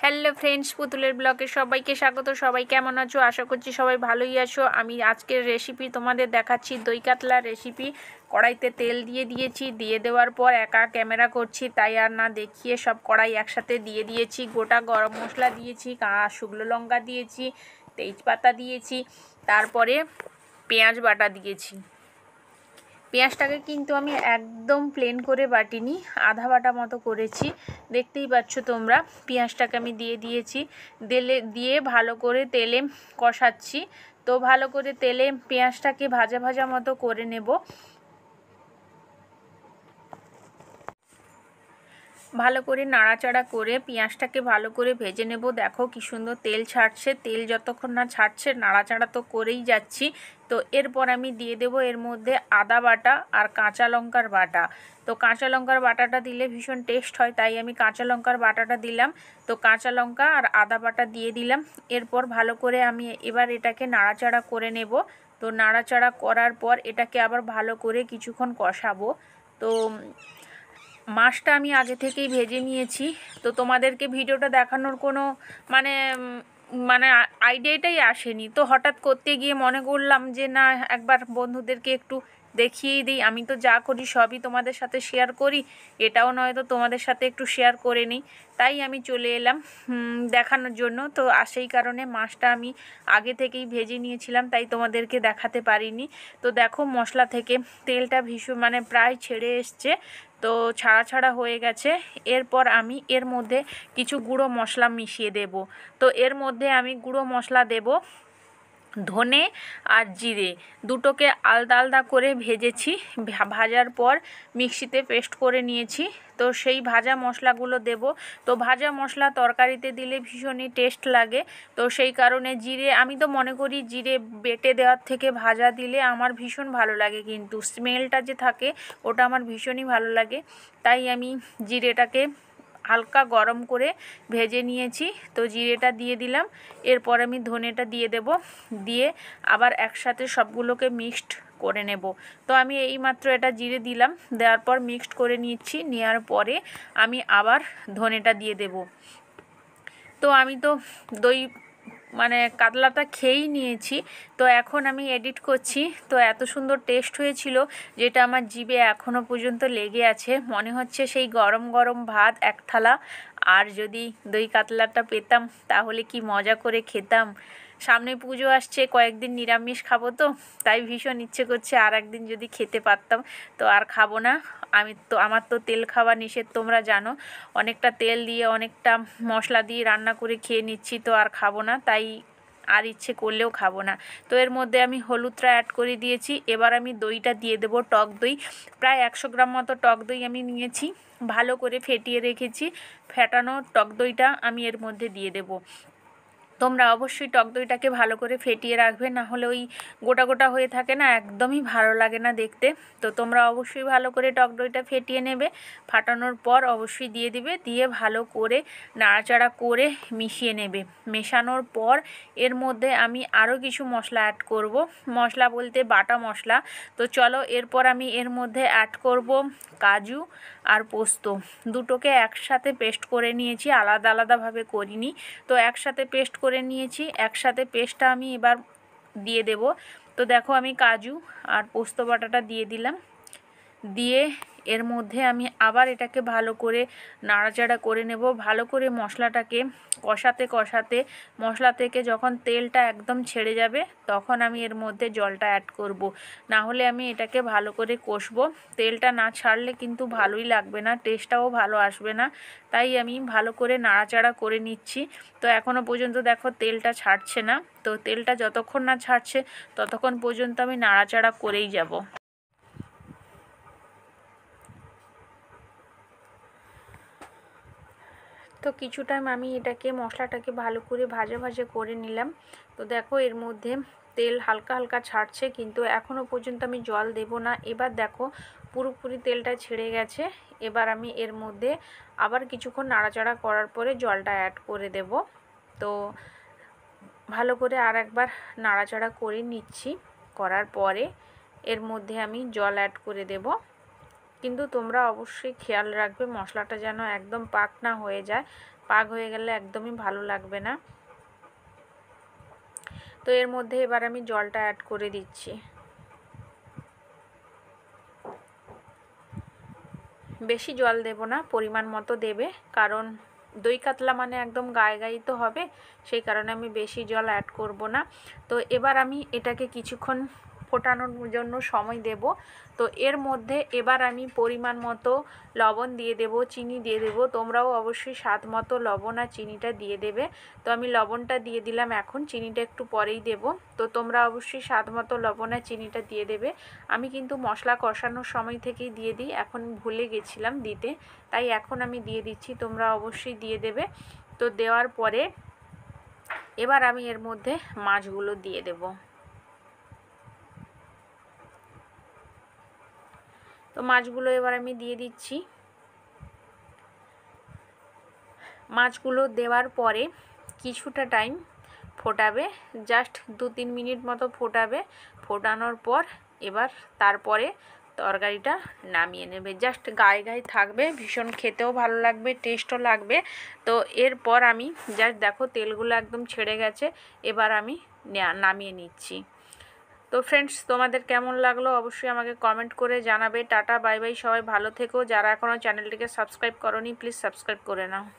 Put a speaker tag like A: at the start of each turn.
A: Hello friends, পুতুলের ব্লগে সবাইকে স্বাগত। সবাই কেমন আছো? আশা করছি সবাই ভালোই আছো। আমি আজকের রেসিপি তোমাদের দেখাচ্ছি, দই কাতলার রেসিপি। কড়াইতে তেল দিয়ে দিয়েছি, দিয়ে দেওয়ার পর একা ক্যামেরা করছি তাই আর না দেখিয়ে সব কড়াই একসাথে দিয়ে দিয়েছি। গোটা গরম মশলা দিয়েছি, শুকনো লঙ্কা দিয়েছি, তেজপাতা দিয়েছি, তারপরে পেঁয়াজ বাটা দিয়েছি। পেঁয়াজটাকে কিন্তু আমি একদম প্লেন করে বাটিনি, আধা বাটা মতো করেছি। দেখতেই পাচ্ছ তোমরা, পেঁয়াজটাকে আমি দিয়ে দিয়েছি। দিয়ে ভালো করে তেলে কষাচ্ছি। তো ভালো করে তেলে পেঁয়াজটাকে ভাজা ভাজা মতো করে নেব। ভালো করে নাড়াচাড়া করে পেঁয়াজটাকে ভালো করে ভেজে নেব। দেখো কি সুন্দর তেল ছাড়ছে। তেল যতক্ষণ না ছাড়ছে নাড়াচাড়া তো করেই যাচ্ছি। তো এরপর আমি দিয়ে দেব এর মধ্যে আদা বাটা আর কাঁচা লঙ্কার বাটা। তো কাঁচা লঙ্কার বাটাটা দিলে ভীষণ টেস্ট হয়, তাই আমি কাঁচা লঙ্কার বাটাটা দিলাম। তো কাঁচা লঙ্কা আর আদা বাটা দিয়ে দিলাম। এরপর ভালো করে আমি এবার এটাকে নাড়াচাড়া করে নেব। তো নাড়াচাড়া করার পর এটাকে আবার ভালো করে কিছুক্ষণ কষাবো। তো মাছটা আমি আগে থেকেই ভেজে নিয়েছি। তো তোমাদেরকে ভিডিওটা দেখানোর কোনো মানে মানে আইডিয়াটাই আসেনি। তো হঠাৎ করতে গিয়ে মনে করলাম যে না, একবার বন্ধুদেরকে একটু দেখিয়েই দিই। আমি তো যা করি সবই তোমাদের সাথে শেয়ার করি, এটাও নয় তো তোমাদের সাথে একটু শেয়ার করে নিই। তাই আমি চলে এলাম দেখানোর জন্য। তো সেই কারণে মাছটা আমি আগে থেকেই ভেজে নিয়েছিলাম, তাই তোমাদেরকে দেখাতে পারিনি। তো দেখো মশলা থেকে তেলটা ভীষণ প্রায় ছেড়ে এসছে। তো ছাড়া ছাড়া হয়ে গেছে। এরপর আমি এর মধ্যে কিছু গুঁড়ো মশলা মিশিয়ে দেব। তো এর মধ্যে আমি গুঁড়ো মশলা দেব ধনে আর জিরে, দুটোকে আলাদা আলাদা করে ভেজেছি। ভাজার পর মিক্সিতে পেস্ট করে নিয়েছি। তো সেই ভাজা মশলাগুলো দেব। তো ভাজা মশলা তরকারিতে দিলে ভীষণই টেস্ট লাগে। তো সেই কারণে জিরে, আমি তো মনে করি জিরে বেটে দেওয়ার থেকে ভাজা দিলে আমার ভীষণ ভালো লাগে, কিন্তু স্মেলটা যে থাকে ওটা আমার ভীষণই ভালো লাগে। তাই আমি জিরেটাকে হালকা গরম করে ভেজে নিয়েছি। তো জিরেটা দিয়ে দিলাম। এরপর আমি ধনেটা দিয়ে দেব। দিয়ে আবার একসাথে সবগুলোকে মিক্সড করে নেব। তো আমি এইমাত্র এটা জিরে দিলাম, দেওয়ার পর মিক্সড করে নিচ্ছি। নেওয়ার পরে আমি আবার ধনেটা দিয়ে দেব। তো আমি তো দই কাতলাটা খেয়েই নিয়েছি। তো এখন আমি এডিট করছি। তো এত সুন্দর টেস্ট হয়েছিল, যেটা আমার জিভে এখনও পর্যন্ত লেগে আছে। মনে হচ্ছে সেই গরম গরম ভাত এক থালা, আর যদি দই কাতলাটা পেতাম তাহলে কি মজা করে খেতাম। সামনে পুজো আসছে, কয়েকদিন নিরামিষ খাবো, তো তাই ভীষণ ইচ্ছে করছে আর একদিন যদি খেতে পারতাম। তো আর খাবো না। আমার তো তেল খাওয়া নিষেধ, তোমরা জানো। অনেকটা তেল দিয়ে অনেকটা মশলা দিয়ে রান্না করে খেয়ে নিচ্ছি, তো আর খাবো না। তাই আর ইচ্ছে করলেও খাবো না। তো এর মধ্যে আমি হলুদটা অ্যাড করে দিয়েছি। এবার আমি দইটা দিয়ে দেবো, টক দই। প্রায় 100 গ্রাম মতো টক দই আমি নিয়েছি, ভালো করে ফেটিয়ে রেখেছি। ফেটানো টক দইটা আমি এর মধ্যে দিয়ে দেবো। তোমরা অবশ্যই টক দইটাকে ভালো করে ফেটিয়ে রাখবে, না হলে ওই গোটা গোটা হয়ে থাকে না, একদমই ভালো লাগে না দেখতে। তো তোমরা অবশ্যই ভালো করে টক দইটা ফেটিয়ে নেবে। ফাটানোর পর অবশ্যই দিয়ে দিবে, দিয়ে ভালো করে নাড়াচাড়া করে মিশিয়ে নেবে। মেশানোর পর এর মধ্যে আমি আরও কিছু মশলা অ্যাড করব। মশলা বলতে বাটা মশলা। তো চলো, এরপর আমি এর মধ্যে অ্যাড করব কাজু আর পোস্ত। দুটোকে একসাথে পেস্ট করে নিয়েছি, আলাদা আলাদাভাবে করিনি। তো একসাথে পেস্ট করে নিয়েছি। একসাথে পেস্টটা আমি এবার দিয়ে দেব। তো দেখো আমি কাজু আর পোস্ত বাটাটা দিয়ে দিলাম। দিয়ে এর মধ্যে আমি আবার এটাকে ভালো করে নাড়াচাড়া করে নেব। ভালো করে মশলাটাকে কষাতে কষাতে মশলা থেকে যখন তেলটা একদম ছেড়ে যাবে, তখন আমি এর মধ্যে জলটা অ্যাড করব। না হলে আমি এটাকে ভালো করে কষবো। তেলটা না ছাড়লে কিন্তু ভালোই লাগবে না, টেস্টটাও ভালো আসবে না। তাই আমি ভালো করে নাড়াচাড়া করে নিচ্ছি। তো এখনও পর্যন্ত দেখো তেলটা ছাড়ছে না। তো তেলটা যতক্ষণ না ছাড়ছে ততক্ষণ পর্যন্ত আমি নাড়াচাড়া করেই যাব। তো কিছু টাইম আমি এটাকে মশলাটাকে ভালো করে ভাজা ভাজা করে নিলাম। তো দেখো এর মধ্যে তেল হালকা হালকা ছাড়ছে, কিন্তু এখনও পর্যন্ত আমি জল দেব না। এবার দেখো পুরোপুরি তেলটা ছেড়ে গেছে। এবার আমি এর মধ্যে আবার কিছুক্ষণ নাড়াচাড়া করার পরে জলটা অ্যাড করে দেব। তো ভালো করে আর একবার নাড়াচাড়া করে নিচ্ছি। করার পরে এর মধ্যে আমি জল অ্যাড করে দেব। কিন্তু তোমরা অবশ্যই খেয়াল রাখবে মশলাটা যেন একদম পাক না হয়ে যায়, পাক হয়ে গেলে একদমই ভালো লাগবে না। তো এর মধ্যে এবার আমি জলটা অ্যাড করে দিচ্ছি। বেশি জল দেব না, পরিমাণ মতো দেবে, কারণ দই কাতলা মানে একদম গায়ে গায়ে তো হবে, সেই কারণে আমি বেশি জল অ্যাড করব না। তো এবার আমি এটাকে কিছুক্ষণ ফোটানোর জন্য সময় দেব। তো এর মধ্যে এবার আমি পরিমাণ মতো লবণ দিয়ে দেব, চিনি দিয়ে দেব। তোমরাও অবশ্যই স্বাদ মতো লবণ আর চিনিটা দিয়ে দেবে। তো আমি লবণটা দিয়ে দিলাম, এখন চিনিটা একটু পরেই দেব। তো তোমরা অবশ্যই স্বাদ মতো লবণ আর চিনিটা দিয়ে দেবে। আমি কিন্তু মশলা কষানোর সময় থেকেই দিয়ে দিই, এখন ভুলে গেছিলাম দিতে, তাই এখন আমি দিয়ে দিচ্ছি, তোমরা অবশ্যই দিয়ে দেবে। তো দেওয়ার পরে এবার আমি এর মধ্যে মাছগুলো দিয়ে দেব। তো মাছগুলো এবার আমি দিয়ে দিচ্ছি। মাছগুলো দেওয়ার পরে কিছুটা টাইম ফোটাবে, জাস্ট 2-3 মিনিট মতো ফোটাবে। ফোটানোর পর এবার তারপরে তরকারিটা নামিয়ে নেবে, জাস্ট গায়ে গায়ে থাকবে, ভীষণ খেতেও ভালো লাগবে, টেস্টও লাগবে। তো এরপর আমি জাস্ট দেখো তেলগুলো একদম ছেড়ে গেছে, এবার আমি নামিয়ে নিচ্ছি। তো ফ্রেন্ডস, তোমাদের কেমন লাগলো অবশ্যই আমাকে কমেন্ট করে জানাবে। টাটা বাই বাই, সবাই ভালো থেকো। যারা এখনও চ্যানেলটিকে সাবস্ক্রাইব করোনি প্লিজ সাবস্ক্রাইব করে নাও।